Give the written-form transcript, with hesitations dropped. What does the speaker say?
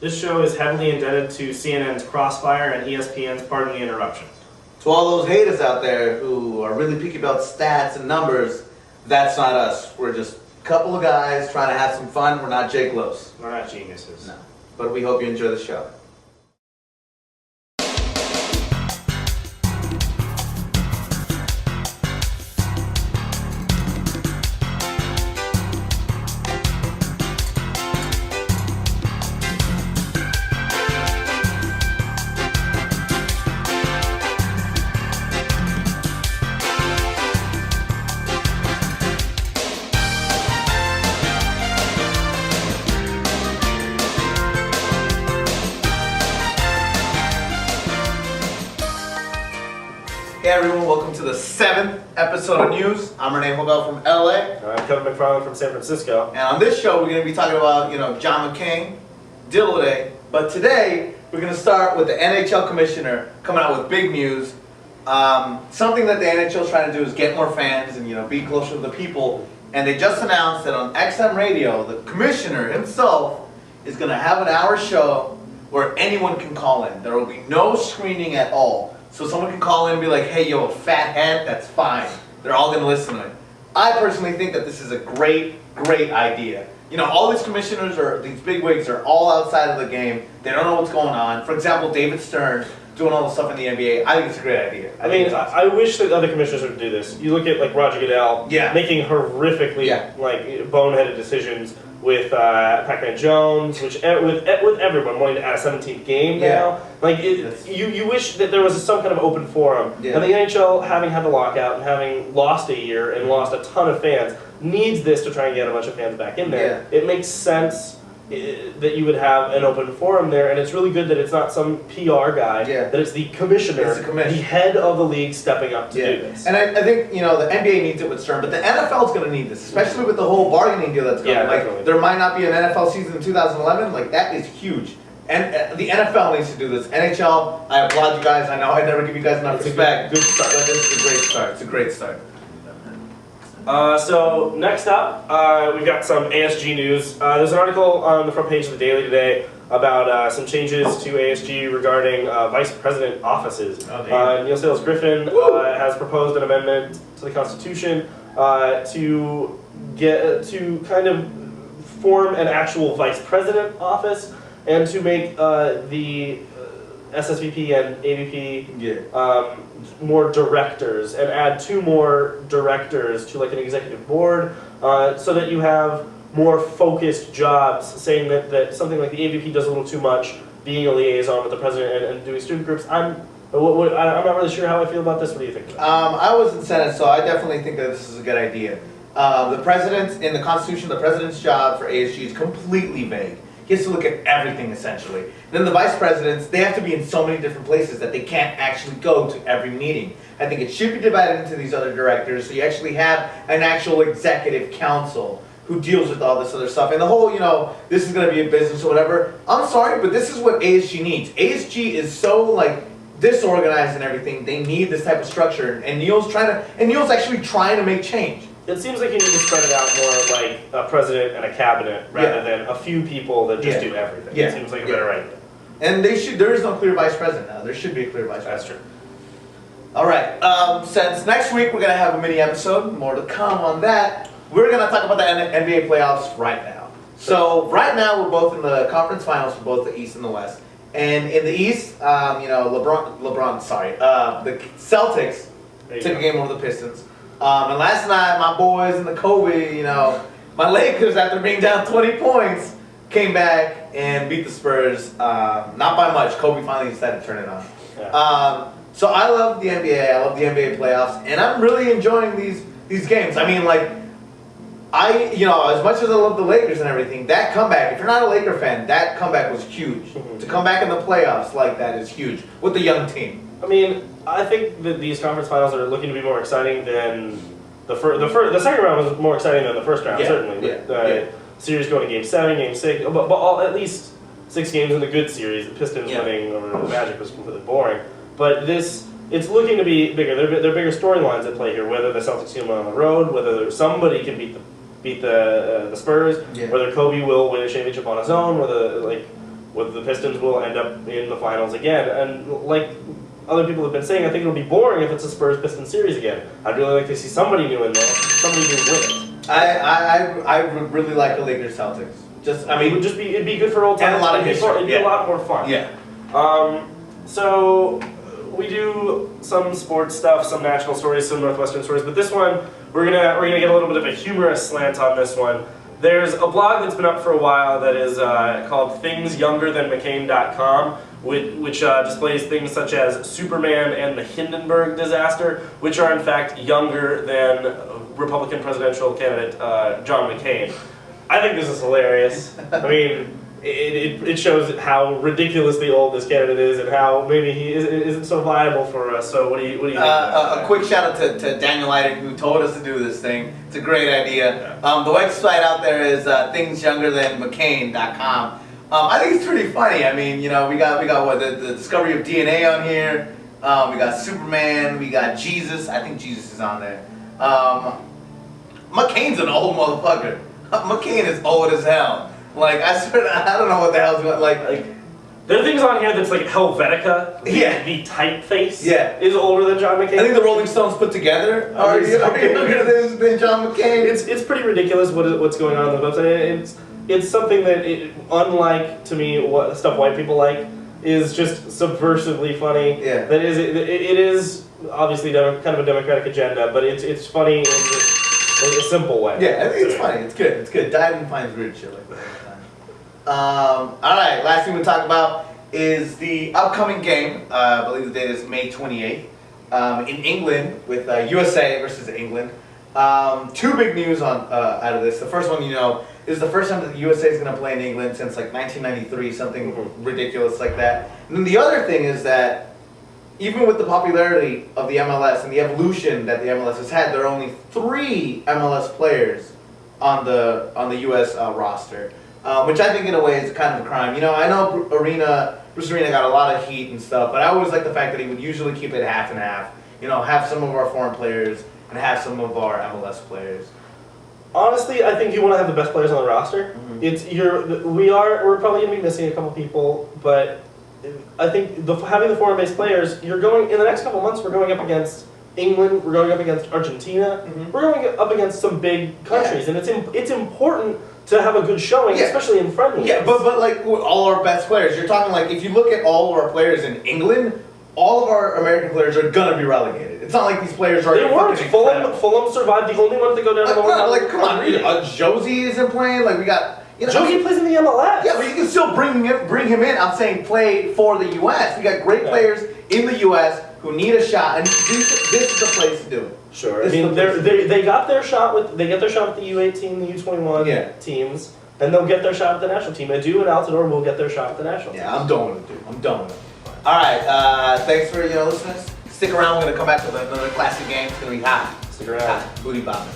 This show is heavily indebted to CNN's Crossfire and ESPN's Pardon the Interruption. To all those haters out there who are really picky about stats and numbers, that's not us. We're just a couple of guys trying to have some fun. We're not Jake Los. We're not geniuses. No. But we hope you enjoy the show. Hey everyone, welcome to the 7th episode of News. I'm Renee Hobel from LA. I'm Kevin McFarland from San Francisco. And on this show, we're going to be talking about, John McCain, Diddle-A-Day. But today, we're going to start with the NHL commissioner coming out with big news. Something that the NHL is trying to do is get more fans and, be closer to the people. And they just announced that on XM Radio, the commissioner himself is going to have an hour show where anyone can call in. There will be no screening at all. So someone can call in and be like, hey, yo, fat head, that's fine. They're all going to listen to it. I personally think that this is a great, great idea. All these commissioners these bigwigs are all outside of the game. They don't know what's going on. For example, David Stern doing all the stuff in the NBA. I think it's a great idea. I wish that other commissioners would do this. You look at Roger Goodell making horrifically boneheaded decisions with Pac-Man Jones, with everyone wanting to add a 17th game now. You wish that there was some kind of open forum. And the NHL, having had the lockout and having lost a year and lost a ton of fans, needs this to try and get a bunch of fans back in there. It makes sense that you would have an open forum there, and it's really good that it's not some PR guy, that it's the commissioner, the head of the league stepping up to do this. And I think, the NBA needs it with Stern, but the NFL is going to need this, especially with the whole bargaining deal that's going. There might not be an NFL season in 2011, that is huge. And the NFL needs to do this. NHL, I applaud you guys. I know I never give you guys enough respect. Good start. But this is a great start. It's a great start. So next up, we've got some ASG news. There's an article on the front page of the Daily today about some changes to ASG regarding vice president offices. Neil Sales Griffin has proposed an amendment to the Constitution to kind of form an actual vice president office and to make the SSVP and AVP more directors and add 2 more directors to an executive board so that you have more focused jobs, saying that something like the AVP does a little too much, being a liaison with the president and doing student groups. I'm not really sure how I feel about this. What do you think? I was in Senate, so I definitely think that this is a good idea. The president, in the Constitution, the president's job for ASG is completely vague. He has to look at everything, essentially. Then the vice presidents, they have to be in so many different places that they can't actually go to every meeting. I think it should be divided into these other directors, so you actually have an actual executive council who deals with all this other stuff. And the whole, this is going to be a business or whatever. I'm sorry, but this is what ASG needs. ASG is so, disorganized and everything. They need this type of structure. And Neil's actually trying to make change. It seems like you need to spread it out more like a president and a cabinet rather than a few people that just do everything. It seems like a better idea. And there is no clear vice president now. There should be a clear vice president. That's true. All right. Since next week we're going to have a mini episode, more to come on that, we're going to talk about the NBA playoffs right now. So right now we're both in the conference finals for both the East and the West. And in the East, the Celtics took a game over the Pistons. And last night, my boys in the Kobe, my Lakers, after being down 20 points, came back and beat the Spurs. Not by much. Kobe finally decided to turn it on. So I love the NBA. I love the NBA playoffs, and I'm really enjoying these games. I mean, as much as I love the Lakers and everything, that comeback, if you're not a Laker fan, that comeback was huge. To come back in the playoffs like that is huge with the young team. I mean, I think that these conference finals are looking to be more exciting than the second round was more exciting than the first round, certainly. With the series going to Game 7, Game 6, but at least 6 games in the good series. The Pistons winning over the Magic was completely boring. But it's looking to be bigger. There are bigger storylines at play here. Whether the Celtics can win on the road, whether somebody can beat the Spurs, whether Kobe will win a championship on his own, whether whether the Pistons will end up in the finals again. And like other people have been saying, I think it'll be boring if it's a Spurs-Pistons series again. I'd really like to see somebody new in there, somebody new win it. I would really like a Lakers Celtics. It'd be good for old times. And a lot of history. It'd be a lot more fun. Yeah. So we do some sports stuff, some national stories, some Northwestern stories, but this one we're gonna get a little bit of a humorous slant on this one. There's a blog that's been up for a while that is called thingsyoungerthanmccain.com, which displays things such as Superman and the Hindenburg disaster, which are in fact younger than Republican presidential candidate John McCain. I think this is hilarious. I mean, it shows how ridiculously old this candidate is and how maybe he isn't so viable for us. So what do you think? A quick shout out to Daniel Leiden, who told us to do this thing. It's a great idea. Yeah. The website out there is thingsyoungerthanmccain.com. I think it's pretty funny. I mean, we got what the discovery of DNA on here. We got Superman. We got Jesus. I think Jesus is on there. McCain's an old motherfucker. McCain is old as hell. Like, I don't know what the hell's going like. There are things on here that's like Helvetica. The typeface is older than John McCain. I think the Rolling Stones put together are younger than John McCain. It's pretty ridiculous what's going on the website. It's something that, unlike to me what stuff white people like, is just subversively funny. Yeah. That is it is obviously kind of a democratic agenda, but it's funny in just a simple way. Yeah, I think it's funny. It's good. It's good. Diamond finds weird shit like that. All right, last thing we'll talk about is the upcoming game. I believe the date is May 28th in England with USA versus England. Two big news out of this. The first one, is the first time that the USA is going to play in England since like 1993, something ridiculous like that. And then the other thing is that even with the popularity of the MLS and the evolution that the MLS has had, there are only 3 MLS players on the US roster. Which I think in a way is kind of a crime. I know Bruce Arena got a lot of heat and stuff, but I always like the fact that he would usually keep it half and half. Have some of our foreign players and have some of our MLS players. Honestly, I think you want to have the best players on the roster. Mm-hmm. We're probably going to be missing a couple people, but I think having the foreign-based players, in the next couple months, we're going up against England, we're going up against Argentina, we're going up against some big countries, and it's important to have a good showing, especially in friendlies. Yeah, but like with all our best players, you're talking like if you look at all of our players in England, all of our American players are gonna be relegated. It's not like these players are. They weren't. Fulham survived. The only ones to go down to the lower. Come on, Josie isn't playing. Like we got. Josie plays in the MLS. Yeah, but you can still bring him in. I'm saying play for the U.S. We got great players in the U.S. who need a shot, and this is the place to do it. Sure. They got their shot with the U18, the U21 teams, and they'll get their shot with the national team. Edu and Altidore will get their shot with the national team. Yeah, I'm done with it, dude. I'm done with it. All right, thanks for listening. Stick around. We're gonna come back with another classic game. It's gonna be hot. Stick around. Hot. Booty bombing.